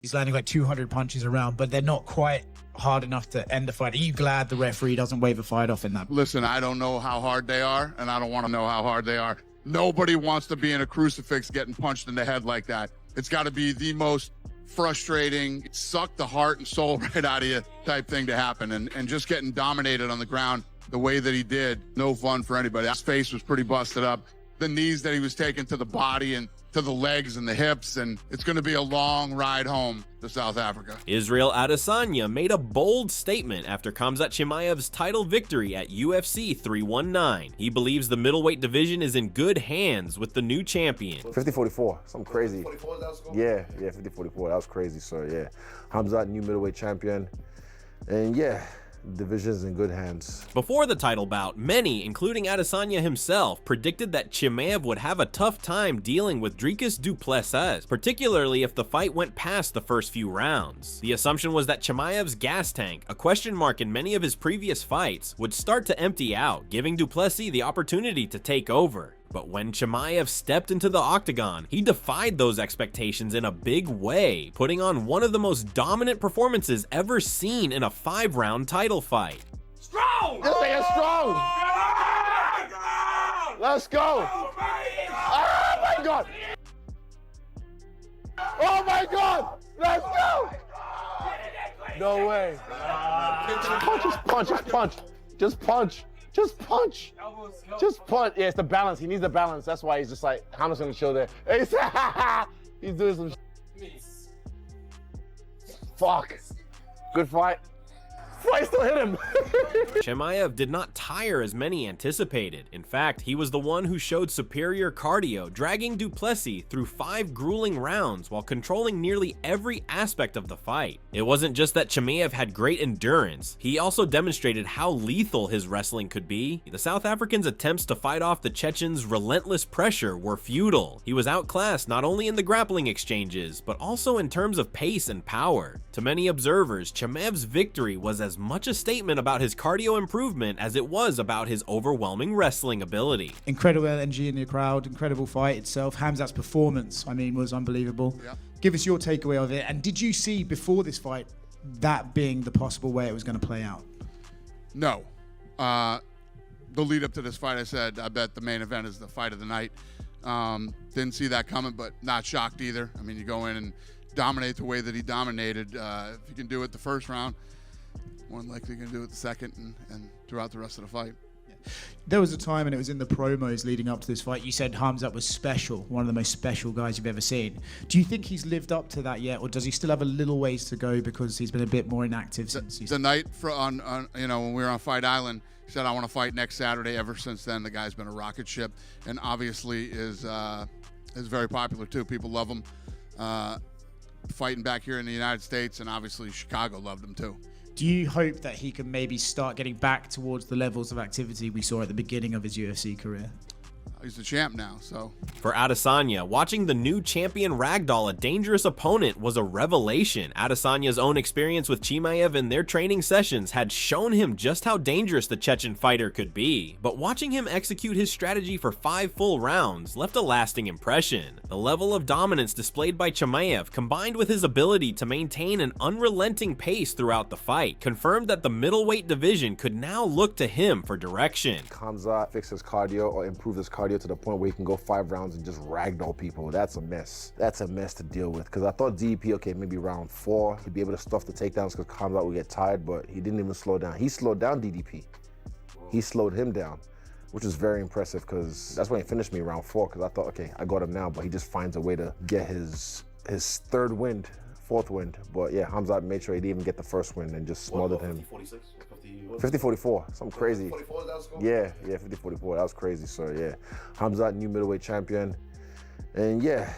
He's landing like 200 punches around, but they're not quite hard enough to end the fight. Are you glad the referee doesn't wave a fight off in that? Listen, I don't know how hard they are, and I don't want to know how hard they are. Nobody wants to be in a crucifix getting punched in the head like that. It's got to be the most frustrating, suck the heart and soul right out of you type thing to happen. And just getting dominated on the ground the way that he did, no fun for anybody. His face was pretty busted up. The knees that he was taking to the body and to the legs and the hips, and it's going to be a long ride home to South Africa. Israel Adesanya made a bold statement after Khamzat Chimaev's title victory at UFC 319. He believes the middleweight division is in good hands with the new champion. 50-44, something crazy. 50-44, that was cool. Yeah, 50-44, that was crazy. So yeah, Khamzat, new middleweight champion, and yeah, division's in good hands. Before the title bout, many, including Adesanya himself, predicted that Chimaev would have a tough time dealing with Dricus du Plessis, particularly if the fight went past the first few rounds. The assumption was that Chimaev's gas tank, a question mark in many of his previous fights, would start to empty out, giving du Plessis the opportunity to take over. But when Chimaev stepped into the octagon, he defied those expectations in a big way, putting on one of the most dominant performances ever seen in a 5-round title fight. Strong! This thing is strong! Let's go! Oh my god! Oh my god! Let's go! No way! Just punch, just punch, just punch. Just punch. Just punch. Yeah, it's the balance. He needs the balance. That's why he's just like, how much gonna chill there? He's doing some fuck. Good fight. Fight still hit him. Chimaev did not tire as many anticipated. In fact, he was the one who showed superior cardio, dragging du Plessis through 5 grueling rounds while controlling nearly every aspect of the fight. It wasn't just that Chimaev had great endurance, he also demonstrated how lethal his wrestling could be. The South African's attempts to fight off the Chechen's relentless pressure were futile. He was outclassed not only in the grappling exchanges, but also in terms of pace and power. To many observers, Chimaev's victory was as much a statement about his cardio improvement as it was about his overwhelming wrestling ability. Incredible energy in the crowd, incredible fight itself. Khamzat's performance, I mean, was unbelievable. Yep. Give us your takeaway of it. And did you see before this fight that being the possible way it was going to play out? No. The lead up to this fight, I said, I bet the main event is the fight of the night. Didn't see that coming, but not shocked either. I mean, you go in and dominate the way that he dominated. If you can do it the first round, more than likely going to do it the second and throughout the rest of the fight. There was a time, and it was in the promos leading up to this fight, you said Khamzat was special, one of the most special guys you've ever seen. Do you think he's lived up to that yet, or does he still have a little ways to go because he's been a bit more inactive since he's... The night on when we were on Fight Island, he said, I want to fight next Saturday. Ever since then, the guy's been a rocket ship, and obviously is very popular too. People love him. Fighting back here in the United States, and obviously Chicago loved him too. Do you hope that he can maybe start getting back towards the levels of activity we saw at the beginning of his UFC career? He's the champ now, so. For Adesanya, watching the new champion ragdoll a dangerous opponent was a revelation. Adesanya's own experience with Chimaev in their training sessions had shown him just how dangerous the Chechen fighter could be, but watching him execute his strategy for 5 full rounds left a lasting impression. The level of dominance displayed by Chimaev, combined with his ability to maintain an unrelenting pace throughout the fight, confirmed that the middleweight division could now look to him for direction. Khamzat fix his cardio or improve his cardio to the point where he can go 5 rounds and just ragdoll people. That's a mess. That's a mess to deal with. Because I thought DDP, okay, maybe round 4, he'd be able to stuff the takedowns because Khamzat would get tired, but he didn't even slow down. He slowed down DDP. He slowed him down, which is very impressive because that's when he finished me round 4, because I thought, okay, I got him now, but he just finds a way to get his 3rd wind, 4th wind. But yeah, Khamzat made sure he didn't even get the 1st wind and just smothered him. 50-44, something crazy. 50-44, that was cool. Yeah, 50-44, that was crazy. So yeah, Khamzat, new middleweight champion, and yeah,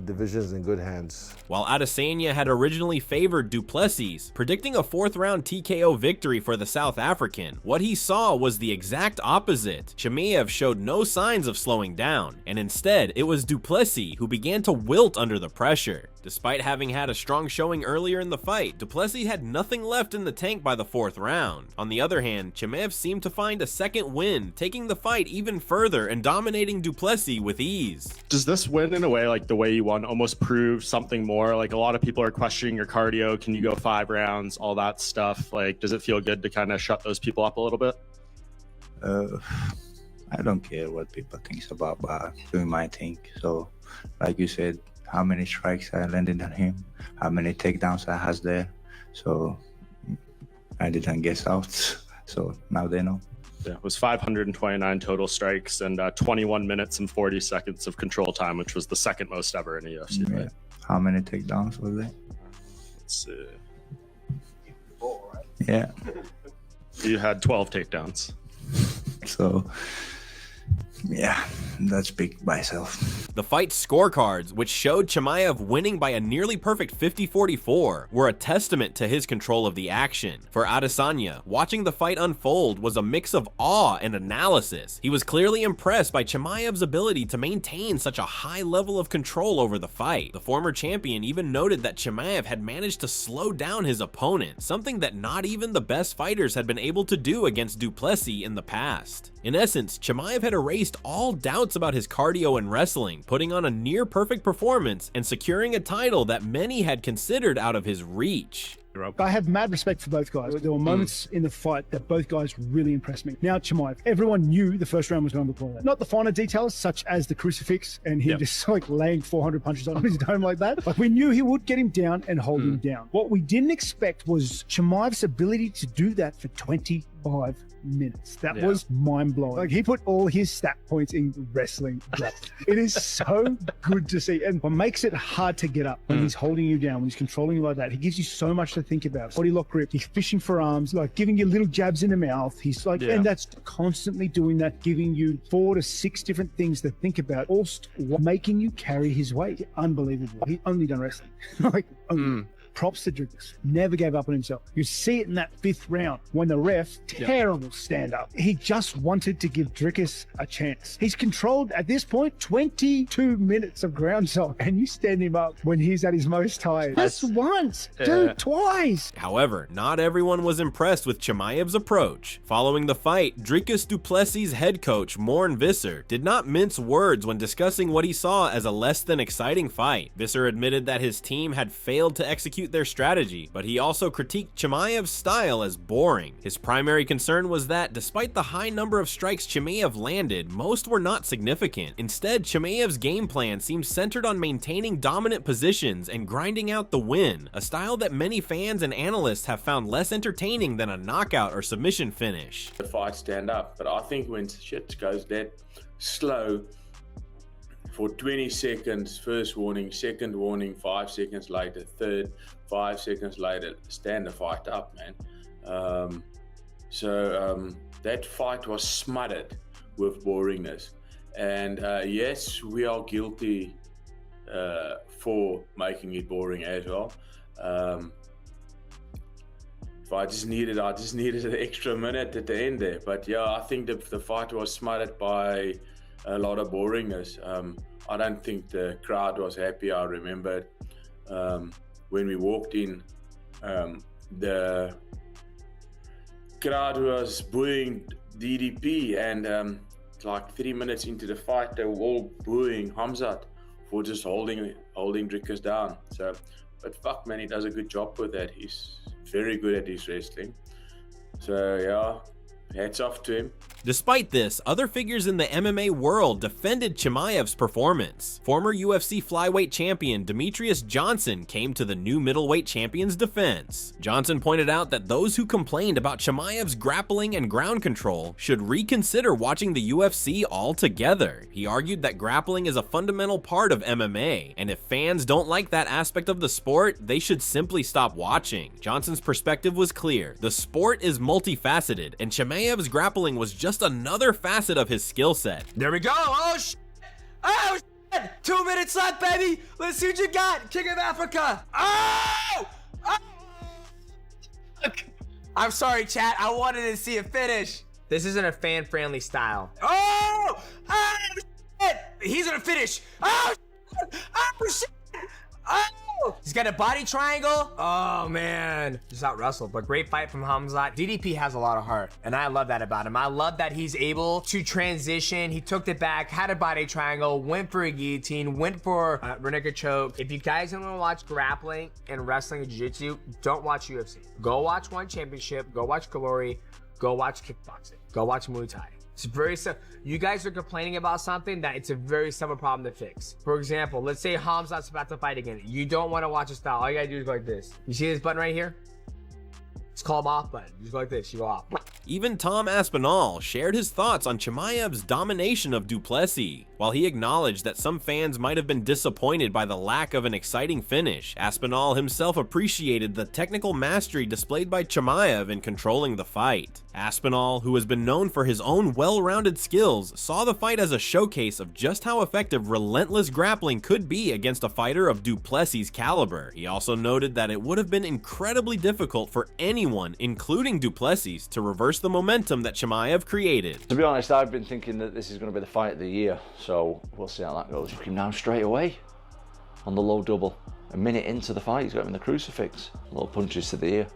division's in good hands. While Adesanya had originally favored du Plessis, predicting a 4th round TKO victory for the South African, what he saw was the exact opposite. Chimaev showed no signs of slowing down, and instead it was du Plessis who began to wilt under the pressure. Despite having had a strong showing earlier in the fight, du Plessis had nothing left in the tank by the 4th round. On the other hand, Chimaev seemed to find a second win, taking the fight even further and dominating du Plessis with ease. Does this win in a way like the way you 1v1 almost prove something more? Like, a lot of people are questioning your cardio. Can you go 5 rounds? All that stuff. Like, does it feel good to kind of shut those people up a little bit? I don't care what people think about, but doing my thing. So, like you said, how many strikes I landed on him, how many takedowns I has there. So I didn't guess out. So now they know. Yeah, it was 529 total strikes and 21 minutes and 40 seconds of control time, which was the second most ever in the UFC. Yeah. Right? How many takedowns was there? Let's see. Yeah. You had 12 takedowns. So, yeah, that's big by itself. The fight scorecards, which showed Chimaev winning by a nearly perfect 50-44, were a testament to his control of the action. For Adesanya, watching the fight unfold was a mix of awe and analysis. He was clearly impressed by Chimaev's ability to maintain such a high level of control over the fight. The former champion even noted that Chimaev had managed to slow down his opponent, something that not even the best fighters had been able to do against du Plessis in the past. In essence, Chimaev had erased all doubts about his cardio and wrestling, putting on a near-perfect performance and securing a title that many had considered out of his reach. I have mad respect for both guys. There were moments in the fight that both guys really impressed me. Now, Chimaev, everyone knew the first round was going to look like that. Not the finer details, such as the crucifix and him just like laying 400 punches on his dome like that. But we knew he would get him down and hold him down. What we didn't expect was Chimaev's ability to do that for 25 minutes. That was mind-blowing. Like, he put all his stat points in wrestling. It is so good to see. And what makes it hard to get up when he's holding you down, when he's controlling you like that, he gives you so much to think about. Body lock grip, he's fishing for arms, like giving you little jabs in the mouth. He's like, and that's constantly doing that, giving you 4 to 6 different things to think about, all making you carry his weight. Unbelievable. He only done wrestling. Like, props to Drickus. Never gave up on himself. You see it in that 5th round when the ref, terrible stand up. He just wanted to give Drickus a chance. He's controlled at this point 22 minutes of ground sock, and you stand him up when he's at his most tired. Just once, dude, twice. However, not everyone was impressed with Chimaev's approach. Following the fight, Dricus du Plessis' head coach, Morn Visser, did not mince words when discussing what he saw as a less than exciting fight. Visser admitted that his team had failed to execute their strategy, but he also critiqued Chimaev's style as boring. His primary concern was that, despite the high number of strikes Chimaev landed, most were not significant. Instead, Chimaev's game plan seemed centered on maintaining dominant positions and grinding out the win, a style that many fans and analysts have found less entertaining than a knockout or submission finish. The fight stand up, but I think when shit goes that slow, for 20 seconds, first warning, second warning, 5 seconds later, third, 5 seconds later, stand the fight up, man. That fight was smothered with boringness. And yes, we are guilty for making it boring as well. I just needed an extra minute at the end there. But yeah, I think the fight was smothered by a lot of boringness. I don't think the crowd was happy. I remember when we walked in, the crowd was booing DDP, and like 3 minutes into the fight, they were all booing Khamzat for just holding Drickus down. So, but fuck, man, he does a good job with that. He's very good at his wrestling. So yeah, hats off to him. Despite this, other figures in the MMA world defended Chimaev's performance. Former UFC flyweight champion Demetrius Johnson came to the new middleweight champion's defense. Johnson pointed out that those who complained about Chimaev's grappling and ground control should reconsider watching the UFC altogether. He argued that grappling is a fundamental part of MMA, and if fans don't like that aspect of the sport, they should simply stop watching. Johnson's perspective was clear. The sport is multifaceted, and Chimaev's grappling was just another facet of his skill set. There we go. Oh, shit. Oh, shit. 2 minutes left, baby. Let's see what you got. King of Africa. Oh! I'm sorry, chat. I wanted to see a finish. This isn't a fan-friendly style. Oh! Oh, shit. He's going to finish. Oh, shit. Oh, shit. Oh! He's got a body triangle. Oh, man. Just out wrestled, but great fight from Khamzat. DDP has a lot of heart, and I love that about him. I love that he's able to transition. He took it back, had a body triangle, went for a guillotine, went for a rear naked choke. If you guys don't want to watch grappling and wrestling and jiu-jitsu, don't watch UFC. Go watch One Championship, go watch Glory, go watch kickboxing, go watch Muay Thai. It's very simple. You guys are complaining about something that it's a very simple problem to fix. For example, let's say Khamzat's about to fight again. You don't want to watch a style. All you gotta do is go like this. You see this button right here? It's called off button. You just go like this. You go off. Even Tom Aspinall shared his thoughts on Chimaev's domination of du Plessis. While he acknowledged that some fans might have been disappointed by the lack of an exciting finish, Aspinall himself appreciated the technical mastery displayed by Chimaev in controlling the fight. Aspinall, who has been known for his own well-rounded skills, saw the fight as a showcase of just how effective relentless grappling could be against a fighter of du Plessis' caliber. He also noted that it would have been incredibly difficult for anyone, including du Plessis, to reverse the momentum that Chimaev created. To be honest, I've been thinking that this is going to be the fight of the year, so we'll see how that goes. Took him down straight away on the low double. A minute into the fight, he's got him in the crucifix. Little punches to the ear.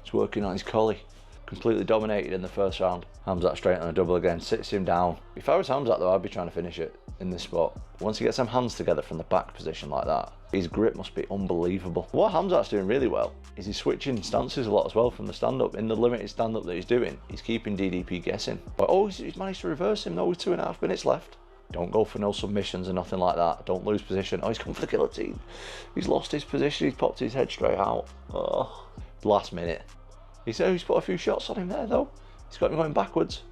He's working on his collie. Completely dominated in the first round. Khamzat straight on a double again, sits him down. If I was Khamzat though, I'd be trying to finish it in this spot. Once he gets them hands together from the back position like that, his grip must be unbelievable. What Khamzat's doing really well is he's switching stances a lot as well from the stand-up. In the limited stand-up that he's doing, he's keeping DDP guessing. But oh, he's managed to reverse him though with 2.5 minutes left. Don't go for no submissions and nothing like that. Don't lose position. Oh, he's come for the guillotine. He's lost his position. He's popped his head straight out. Oh, last minute. He's put a few shots on him there though. He's got him going backwards.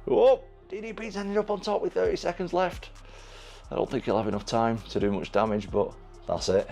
Oh, DDP's ended up on top with 30 seconds left. I don't think he'll have enough time to do much damage, but that's it.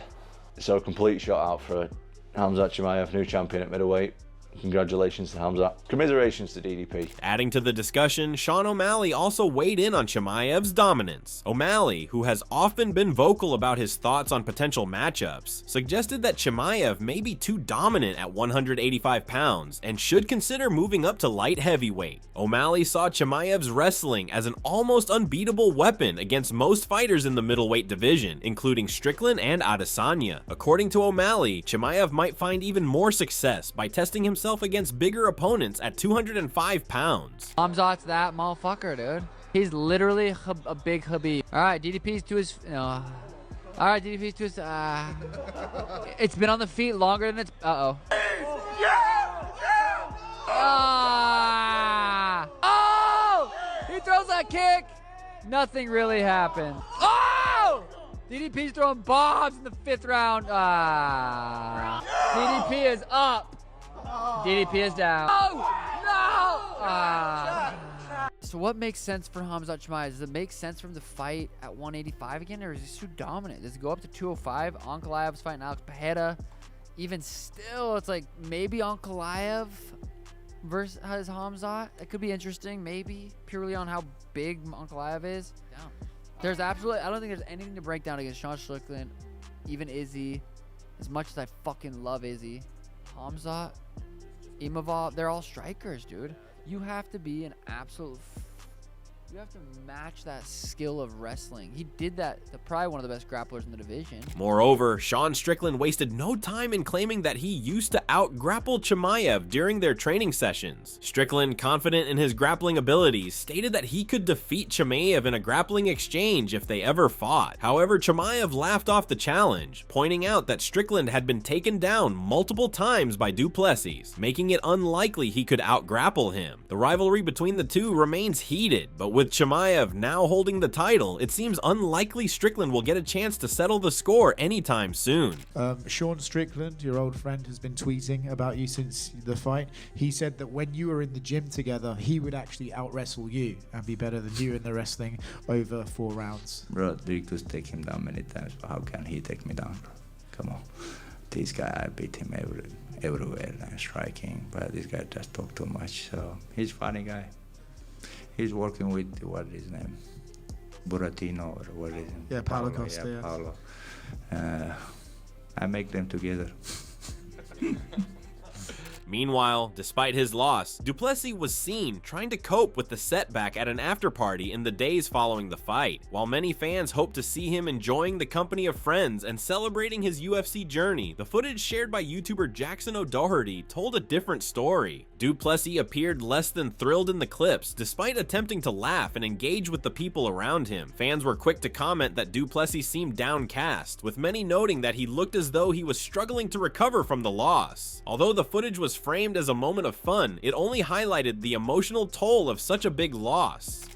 So a complete shot out for Khamzat Chimaev, new champion at middleweight. Congratulations to Khamzat. Commiserations to DDP. Adding to the discussion, Sean O'Malley also weighed in on Chimaev's dominance. O'Malley, who has often been vocal about his thoughts on potential matchups, suggested that Chimaev may be too dominant at 185 pounds and should consider moving up to light heavyweight. O'Malley saw Chimaev's wrestling as an almost unbeatable weapon against most fighters in the middleweight division, including Strickland and Adesanya. According to O'Malley, Chimaev might find even more success by testing himself against bigger opponents at 205 pounds. Khamzat's that motherfucker, dude. He's literally a big Habib. All right, DDP's to his... all right, DDP's to his... it's been on the feet longer than it's... Uh-oh. Oh! He throws that kick. Nothing really happened. Oh! DDP's throwing bombs in the 5th round. DDP is up. DDP is down. Oh, no! So what makes sense for Khamzat Chimaev? Does it make sense for him to fight at 185 again, or is he too dominant? Does it go up to 205? Ankalaev's fighting Alex Pereira. Even still, it's like maybe Ankalaev versus Khamzat. That could be interesting, maybe, purely on how big Ankalaev is. Yeah. There's absolutely, I don't think there's anything to break down against Sean Strickland, even Izzy. As much as I fucking love Izzy. Khamzat, Imavov, they're all strikers, dude. You have to be an absolute... You have to match that skill of wrestling. He did that. Probably one of the best grapplers in the division. Moreover, Sean Strickland wasted no time in claiming that he used to out-grapple Chimaev during their training sessions. Strickland, confident in his grappling abilities, stated that he could defeat Chimaev in a grappling exchange if they ever fought. However, Chimaev laughed off the challenge, pointing out that Strickland had been taken down multiple times by du Plessis, making it unlikely he could out-grapple him. The rivalry between the two remains heated, but with Chimaev now holding the title, it seems unlikely Strickland will get a chance to settle the score anytime soon. Sean Strickland, your old friend, has been tweeting about you since the fight. He said that when you were in the gym together, he would actually out-wrestle you and be better than you in the wrestling over 4 rounds. Bro, Dricus take him down many times, but how can he take me down? Come on. This guy, I beat him everywhere and striking, but this guy just talk too much, so he's a funny guy. He's working with, what is his name? Buratino, or what is it? Yeah, Paulo Costa. Yeah, Paulo. I make them together. Meanwhile, despite his loss, du Plessis was seen trying to cope with the setback at an after-party in the days following the fight. While many fans hoped to see him enjoying the company of friends and celebrating his UFC journey, the footage shared by YouTuber Jackson O'Doherty told a different story. Du Plessis appeared less than thrilled in the clips, despite attempting to laugh and engage with the people around him. Fans were quick to comment that du Plessis seemed downcast, with many noting that he looked as though he was struggling to recover from the loss. Although the footage was framed as a moment of fun, it only highlighted the emotional toll of such a big loss.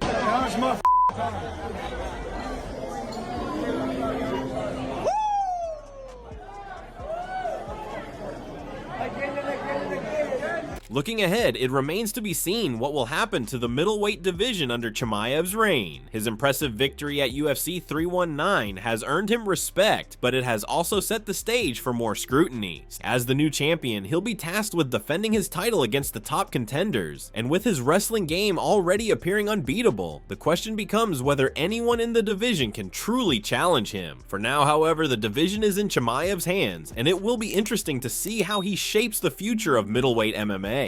Looking ahead, it remains to be seen what will happen to the middleweight division under Chimaev's reign. His impressive victory at UFC 319 has earned him respect, but it has also set the stage for more scrutiny. As the new champion, he'll be tasked with defending his title against the top contenders, and with his wrestling game already appearing unbeatable, the question becomes whether anyone in the division can truly challenge him. For now, however, the division is in Chimaev's hands, and it will be interesting to see how he shapes the future of middleweight MMA.